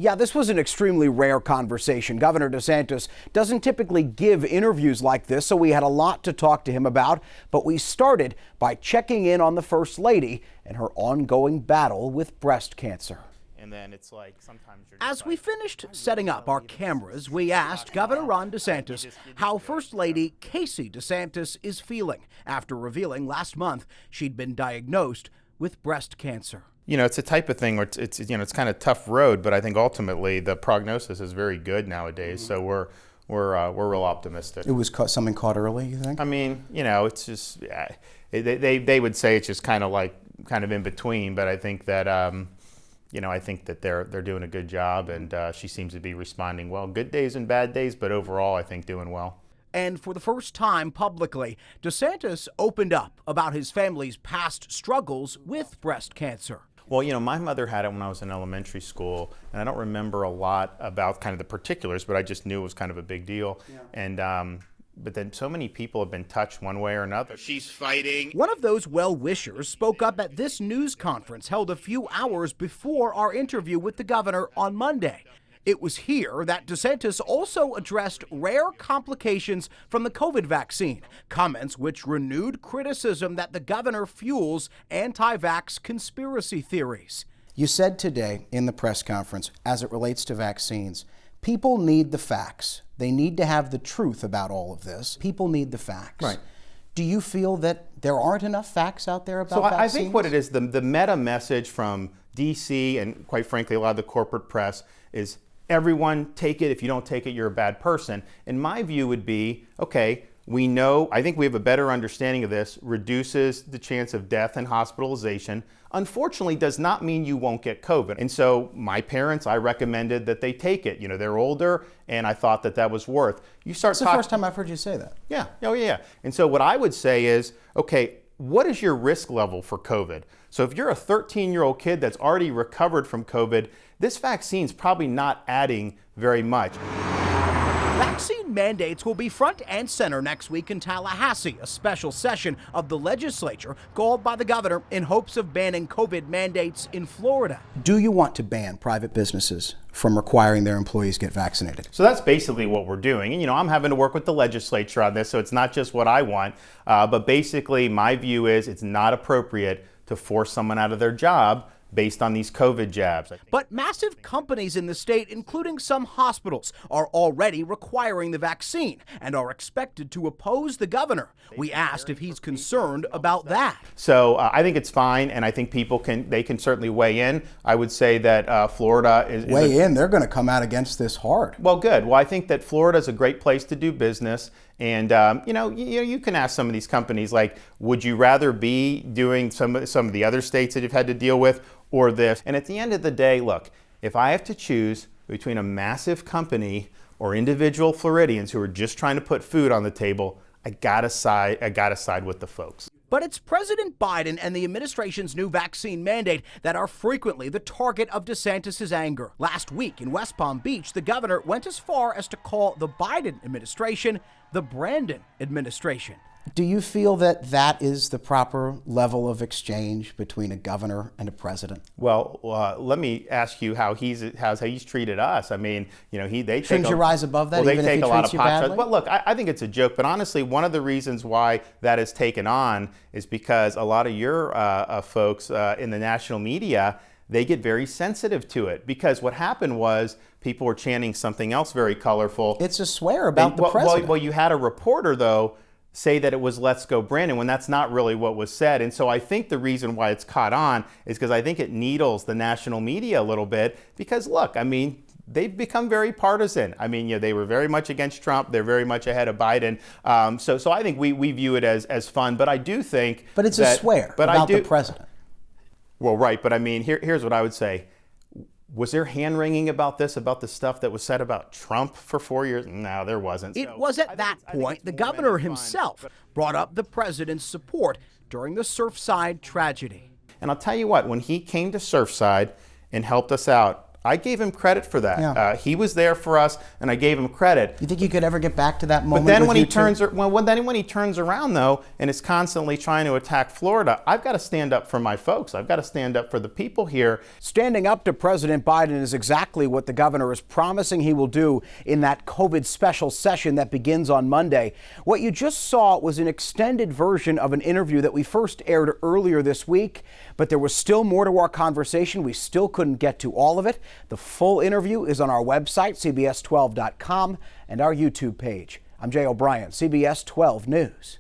Yeah, this was an extremely rare conversation. Governor DeSantis doesn't typically give interviews like this, so we had a lot to talk to him about. But we started by checking in on the First Lady and her ongoing battle with breast cancer. And then it's like sometimes you're As we finished setting up our cameras, we asked Governor Ron DeSantis how First Lady Casey DeSantis is feeling after revealing last month she'd been diagnosed with breast cancer. You know, it's a type of thing where it's you know, it's kind of tough road, but I think ultimately the prognosis is very good nowadays. So we're real optimistic. It was something caught early, you think? I mean, you know, it's just they would say it's just kind of in between, but I think that you know, I think that they're doing a good job, and she seems to be responding well. Good days and bad days, but overall, I think doing well. And for the first time publicly, DeSantis opened up about his family's past struggles with breast cancer. Well, you know, my mother had it when I was in elementary school, and I don't remember a lot about kind of the particulars, but I just knew it was kind of a big deal. Yeah. And but then so many people have been touched one way or another. She's fighting. One of those well-wishers spoke up at this news conference held a few hours before our interview with the governor on Monday. It was here that DeSantis also addressed rare complications from the COVID vaccine, comments which renewed criticism that the governor fuels anti-vax conspiracy theories. You said today in the press conference, as it relates to vaccines, people need the facts. They need to have the truth about all of this. People need the facts. Right. Do you feel that there aren't enough facts out there about vaccines? I think what it is, the meta message from D.C. and quite frankly a lot of the corporate press is everyone take it. If you don't take it, you're a bad person. And my view would be, okay, we know, I think we have a better understanding of this, reduces the chance of death and hospitalization. Unfortunately, does not mean you won't get COVID. And so my parents, I recommended that they take it. You know, they're older, and I thought that that was worth. You start. It's the first time I've heard you say that. Yeah, oh yeah. And so what I would say is, okay, what is your risk level for COVID? So if you're a 13-year-old kid that's already recovered from COVID, this vaccine's probably not adding very much. Vaccine mandates will be front and center next week in Tallahassee, a special session of the legislature called by the governor in hopes of banning COVID mandates in Florida. Do you want to ban private businesses from requiring their employees get vaccinated? So that's basically what we're doing. And, you know, I'm having to work with the legislature on this, so it's not just what I want. But basically, my view is it's not appropriate to force someone out of their job based on these COVID jabs. But massive companies in the state, including some hospitals, are already requiring the vaccine and are expected to oppose the governor. We asked if he's concerned about that. So I think it's fine, and I think people can certainly weigh in. I would say that Florida is weigh in. They're going to come out against this hard. Well, good. Well, I think that Florida is a great place to do business. And you know, you can ask some of these companies, like, would you rather be doing some of the other states that you've had to deal with, or this? And at the end of the day, look, if I have to choose between a massive company or individual Floridians who are just trying to put food on the table, I gotta side with the folks. But it's President Biden and the administration's new vaccine mandate that are frequently the target of DeSantis' anger. Last week in West Palm Beach, the governor went as far as to call the Biden administration the Brandon administration. Do you feel that that is the proper level of exchange between a governor and a president? Well, let me ask you how he's treated us. I mean, you know, shouldn't you rise above that? Well, even they take if he a lot treats of you pot badly? shots. But look, I think it's a joke. But honestly, one of the reasons why that is taken on is because a lot of your folks in the national media, they get very sensitive to it, because what happened was people were chanting something else very colorful. It's a swear about the president. Well, you had a reporter, though, say that it was "Let's go Brandon," when that's not really what was said. And so I think the reason why it's caught on is because I think it needles the national media a little bit, because look, I mean, they've become very partisan. I mean, you know, they were very much against Trump. They're very much ahead of Biden. So I think we view it as fun. But I do think But it's a swear about the president. Well, right. But I mean, here's what I would say. Was there hand-wringing about this, about the stuff that was said about Trump for 4 years? No, there wasn't. It was at that point the governor himself brought up the president's support during the Surfside tragedy. And I'll tell you what, when he came to Surfside and helped us out, I gave him credit for that. Yeah. He was there for us, and I gave him credit. You think you could ever get back to that moment? But then with when he you two? turns, when he turns around though, and is constantly trying to attack Florida, I've got to stand up for my folks. I've got to stand up for the people here. Standing up to President Biden is exactly what the governor is promising he will do in that COVID special session that begins on Monday. What you just saw was an extended version of an interview that we first aired earlier this week, but there was still more to our conversation. We still couldn't get to all of it. The full interview is on our website, CBS12.com, and our YouTube page. I'm Jay O'Brien, CBS 12 News.